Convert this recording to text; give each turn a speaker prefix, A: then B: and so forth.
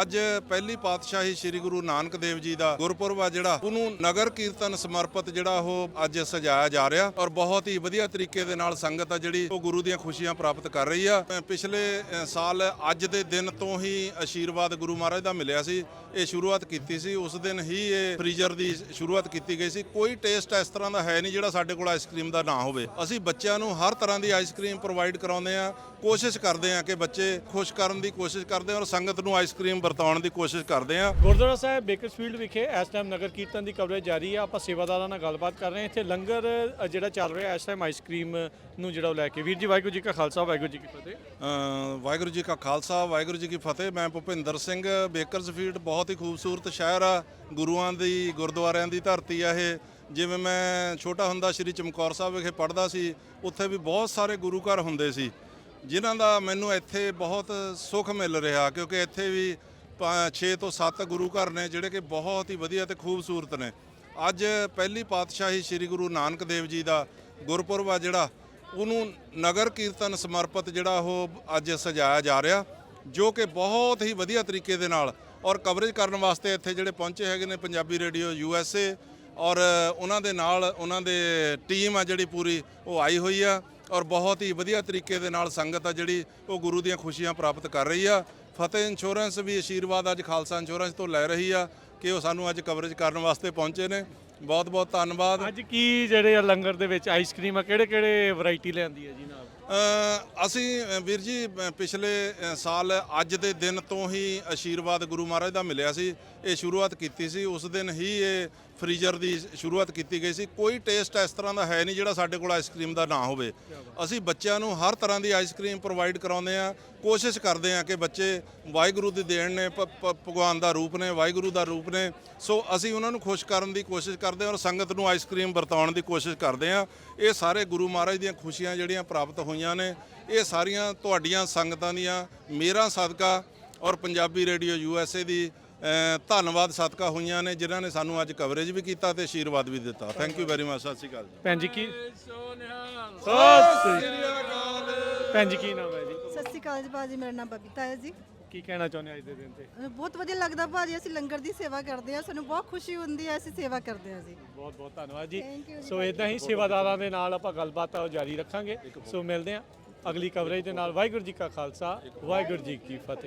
A: ਅੱਜ ਪਹਿਲੀ ਪਾਤਸ਼ਾਹੀ ਸ੍ਰੀ ਗੁਰੂ ਨਾਨਕ ਦੇਵ ਜੀ ਦਾ ਗੁਰਪੁਰਬ ਆ ਜਿਹੜਾ ਉਹਨੂੰ ਨਗਰ ਕੀਰਤਨ ਸਮਰਪਿਤ ਜਿਹੜਾ ਉਹ ਅੱਜ ਸਜਾਇਆ ਜਾ ਰਿਹਾ ਔਰ ਬਹੁਤ ਹੀ ਵਧੀਆ ਤਰੀਕੇ ਦੇ ਨਾਲ ਸੰਗਤ ਆ ਜਿਹੜੀ ਉਹ ਗੁਰੂ ਦੀਆਂ ਖੁਸ਼ੀਆਂ ਪ੍ਰਾਪਤ ਕਰ ਰਹੀ ਆ। ਪਿਛਲੇ ਸਾਲ ਅੱਜ ਦੇ ਦਿਨ ਤੋਂ ਹੀ ਆਸ਼ੀਰਵਾਦ ਗੁਰੂ ਮਹਾਰਾਜ ਦਾ ਮਿਲਿਆ ਸੀ। ਇਹ ਸ਼ੁਰੂਆਤ ਕੀਤੀ ਸੀ ਉਸ ਦਿਨ ਹੀ ਇਹ ਫ੍ਰੀਜ਼ਰ ਦੀ ਸ਼ੁਰੂਆਤ ਕੀਤੀ ਗਈ ਸੀ। ਕੋਈ ਟੇਸਟ ਇਸ ਤਰ੍ਹਾਂ ਦਾ ਹੈ ਨਹੀਂ ਜਿਹੜਾ ਸਾਡੇ ਕੋਲ ਆਈਸਕ੍ਰੀਮ ਦਾ ਨਾ ਹੋਵੇ। ਅਸੀਂ ਬੱਚਿਆਂ ਨੂੰ ਹਰ ਤਰ੍ਹਾਂ ਦੀ ਆਈਸਕ੍ਰੀਮ ਪ੍ਰੋਵਾਈਡ ਕਰਾਉਂਦੇ ਆ, ਕੋਸ਼ਿਸ਼ ਕਰਦੇ ਆ ਕਿ ਬੱਚੇ ਖੁਸ਼ ਕਰਨ ਦੀ ਕੋਸ਼ਿਸ਼ ਕਰਦੇ ਆ ਔਰ ਸੰਗਤ ਨੂੰ ਆਈਸਕ੍ਰੀਮ ਵਰਤਾਉਣ ਦੀ ਕੋਸ਼ਿਸ਼ ਕਰਦੇ ਆ।
B: ਗੁਰਦੁਆਰਾ ਸਾਹਿਬ ਬੇਕਰਸਫੀਲਡ ਵਿਖੇ ਇਸ ਟਾਈਮ ਨਗਰ ਕੀਰਤਨ ਦੀ ਕਵਰੇਜ ਜਾਰੀ ਆ। ਆਪਾਂ ਸੇਵਾਦਾਰਾਂ ਨਾਲ ਗੱਲਬਾਤ ਕਰ ਰਹੇ ਹਾਂ। ਇੱਥੇ ਲੰਗਰ ਜਿਹੜਾ ਚੱਲ ਰਿਹਾ ਇਸ ਟਾਈਮ ਆਈਸਕ੍ਰੀਮ ਨੂੰ ਜਿਹੜਾ ਲੈ ਕੇ। ਵੀਰ ਜੀ ਵਾਹਿਗੁਰੂ ਜੀ ਕਾ ਖਾਲਸਾ ਵਾਹਿਗੁਰੂ ਜੀ ਕੀ ਫਤਿਹ।
A: ਵਾਹਿਗੁਰੂ ਜੀ ਕਾ ਖਾਲਸਾ ਵਾਹਿਗੁਰੂ ਜੀ ਕੀ ਫਤਿਹ। ਮੈਂ ਭੁਪਿੰਦਰ ਸਿੰਘ। ਬੇਕਰਸਫੀਲਡ ਬਹੁਤ ਹੀ ਖੂਬਸੂਰਤ ਸ਼ਹਿਰ ਆ, ਗੁਰੂਆਂ ਦੀ ਗੁਰਦੁਆਰਿਆਂ ਦੀ ਧਰਤੀ ਆ ਇਹ। ਜਿਵੇਂ ਮੈਂ ਛੋਟਾ ਹੁੰਦਾ ਸ਼੍ਰੀ ਚਮਕੌਰ ਸਾਹਿਬ ਵਿਖੇ ਪੜ੍ਹਦਾ ਸੀ, ਉੱਥੇ ਵੀ ਬਹੁਤ ਸਾਰੇ ਗੁਰੂ ਘਰ ਹੁੰਦੇ ਸੀ ਜਿਨ੍ਹਾਂ ਦਾ ਮੈਨੂੰ ਇੱਥੇ ਬਹੁਤ ਸੁੱਖ ਮਿਲ ਰਿਹਾ, ਕਿਉਂਕਿ ਇੱਥੇ ਵੀ 6 ਤੋਂ 7 ਗੁਰੂ ਘਰ ਨੇ ਜਿਹੜੇ ਕਿ ਬਹੁਤ ਹੀ ਵਧੀਆ ਤੇ ਖੂਬਸੂਰਤ ਨੇ। ਅੱਜ ਪਹਿਲੀ ਪਾਤਸ਼ਾਹੀ ਸ੍ਰੀ ਗੁਰੂ ਨਾਨਕ ਦੇਵ ਜੀ ਦਾ ਗੁਰਪੁਰਬ ਆ ਜਿਹੜਾ ਉਹਨੂੰ ਨਗਰ ਕੀਰਤਨ ਸਮਰਪਿਤ ਜਿਹੜਾ ਉਹ ਅੱਜ ਸਜਾਇਆ ਜਾ ਰਿਹਾ, ਜੋ ਕਿ ਬਹੁਤ ਹੀ ਵਧੀਆ ਤਰੀਕੇ ਦੇ ਨਾਲ ਔਰ ਕਵਰੇਜ ਕਰਨ ਵਾਸਤੇ ਇੱਥੇ ਜਿਹੜੇ ਪਹੁੰਚੇ ਹੈਗੇ ਨੇ ਪੰਜਾਬੀ ਰੇਡੀਓ USA ਔਰ ਉਹਨਾਂ ਦੇ ਨਾਲ ਉਹਨਾਂ ਦੇ ਟੀਮ ਆ ਜਿਹੜੀ ਪੂਰੀ ਉਹ ਆਈ ਹੋਈ ਆ ਔਰ ਬਹੁਤ ਹੀ ਵਧੀਆ ਤਰੀਕੇ ਦੇ ਨਾਲ ਸੰਗਤ ਆ ਜਿਹੜੀ ਉਹ ਗੁਰੂ ਦੀਆਂ ਖੁਸ਼ੀਆਂ ਪ੍ਰਾਪਤ ਕਰ ਰਹੀ ਆ। ਫਤਿਹ ਇੰਸ਼ੋਰੈਂਸ ਵੀ ਆਸ਼ੀਰਵਾਦ ਅੱਜ ਖਾਲਸਾ ਇੰਸ਼ੋਰੈਂਸ ਤੋਂ ਲੈ ਰਹੀ ਆ ਕਿ ਉਹ ਸਾਨੂੰ ਅੱਜ ਕਵਰੇਜ ਕਰਨ ਵਾਸਤੇ ਪਹੁੰਚੇ ਨੇ। ਬਹੁਤ ਬਹੁਤ ਧੰਨਵਾਦ।
B: ਅੱਜ ਕੀ ਜਿਹੜੇ ਲੰਗਰ ਦੇ ਵਿੱਚ ਆਈਸਕ੍ਰੀਮ ਆ ਕਿਹੜੇ ਵੈਰਾਈਟੀ ਲਿਆਂਦੀ ਹੈ ਜੀ ਨਾਲ?
A: ਅਸੀਂ ਵੀਰ ਜੀ ਪਿਛਲੇ ਸਾਲ ਅੱਜ ਦੇ ਦਿਨ ਤੋਂ ਹੀ ਆਸ਼ੀਰਵਾਦ ਗੁਰੂ ਮਹਾਰਾਜ ਦਾ ਮਿਲਿਆ ਸੀ। ਇਹ ਸ਼ੁਰੂਆਤ ਕੀਤੀ ਸੀ ਉਸ ਦਿਨ ਹੀ ਇਹ ਫ੍ਰੀਜ਼ਰ ਦੀ ਸ਼ੁਰੂਆਤ ਕੀਤੀ ਗਈ ਸੀ। ਕੋਈ ਟੇਸਟ ਇਸ ਤਰ੍ਹਾਂ ਦਾ ਹੈ ਨਹੀਂ ਜਿਹੜਾ ਸਾਡੇ ਕੋਲ ਆਈਸਕ੍ਰੀਮ ਦਾ ਨਾ ਹੋਵੇ। ਅਸੀਂ ਬੱਚਿਆਂ ਨੂੰ ਹਰ ਤਰ੍ਹਾਂ ਦੀ ਆਈਸਕ੍ਰੀਮ ਪ੍ਰੋਵਾਈਡ ਕਰਾਉਂਦੇ ਆ, ਕੋਸ਼ਿਸ਼ ਕਰਦੇ ਆ ਕਿ ਬੱਚੇ ਵਾਹਿਗੁਰੂ ਦੀ ਦੇਣ ਨੇ, ਭਗਵਾਨ ਦਾ ਰੂਪ ਨੇ, ਵਾਹਿਗੁਰੂ ਦਾ ਰੂਪ ਨੇ। ਸੋ ਅਸੀਂ ਉਹਨਾਂ ਨੂੰ ਖੁਸ਼ ਕਰਨ ਦੀ ਕੋਸ਼ਿਸ਼ ਕਰਦੇ ਹਾਂ ਔਰ ਸੰਗਤ ਨੂੰ ਆਈਸਕ੍ਰੀਮ ਵਰਤਾਉਣ ਦੀ ਕੋਸ਼ਿਸ਼ ਕਰਦੇ ਆ। ਇਹ ਸਾਰੇ ਗੁਰੂ ਮਹਾਰਾਜ ਦੀਆਂ ਖੁਸ਼ੀਆਂ ਜਿਹੜੀਆਂ ਪ੍ਰਾਪਤ ਹੋਈਆਂ ਨੇ, ਇਹ ਸਾਰੀਆਂ ਤੁਹਾਡੀਆਂ ਸੰਗਤਾਂ ਦੀਆਂ ਮੇਰਾ ਸਦਕਾ ਔਰ ਪੰਜਾਬੀ ਰੇਡੀਓ USA ਦੀ ਧੰਨਵਾਦ ਸਦਕਾ ਹੋਈਆਂ ਨੇ, ਜਿਨ੍ਹਾਂ ਨੇ ਸਾਨੂੰ ਅੱਜ ਕਵਰੇਜ ਵੀ ਕੀਤਾ ਤੇ ਆਸ਼ੀਰਵਾਦ ਵੀ ਦਿੱਤਾ। Thank you very much. ਸਤਿ ਸ਼੍ਰੀ ਅਕਾਲ ਜੀ।
B: ਭੈਣ ਜੀ ਕੀ ਭੈਣ ਜੀ ਕੀ ਨਾਮ ਹੈ ਜੀ?
C: ਸਤਿ ਸ਼੍ਰੀ ਅਕਾਲ ਜੀ ਭਾਜੀ, ਮੇਰਾ ਨਾਮ ਬਬੀਤਾ ਹੈ ਜੀ।
B: ਕੀ ਕਹਿਣਾ ਚਾਹੁੰਦੇ ਅੱਜ ਦੇ ਦਿਨ ਤੇ?
C: ਬਹੁਤ ਵਧੀਆ ਲੱਗਦਾ ਭਾਜੀ, ਅਸੀਂ ਲੰਗਰ ਦੀ ਸੇਵਾ ਕਰਦੇ ਹਾਂ, ਸਾਨੂੰ ਬਹੁਤ ਖੁਸ਼ੀ ਹੁੰਦੀ ਹੈ, ਅਸੀਂ ਸੇਵਾ ਕਰਦੇ ਹਾਂ ਜੀ।
B: ਬਹੁਤ ਬਹੁਤ ਧੰਨਵਾਦ ਜੀ।
C: Thank you ਜੀ।
B: ਸੋ ਇਦਾਂ ਹੀ ਸੇਵਾਦਾਰਾਂ ਦੇ ਨਾਲ ਆਪਾਂ ਗੱਲਬਾਤ ਜਾਰੀ ਰੱਖਾਂਗੇ। ਸੋ ਮਿਲਦੇ ਹਾਂ ਅਗਲੀ ਕਵਰੇਜ ਦੇ ਨਾਲ। ਵਾਹਿਗੁਰੂ ਜੀ ਕਾ ਖਾਲਸਾ ਵਾਹਿਗੁਰੂ ਜੀ ਕੀ ਫਤਿਹ।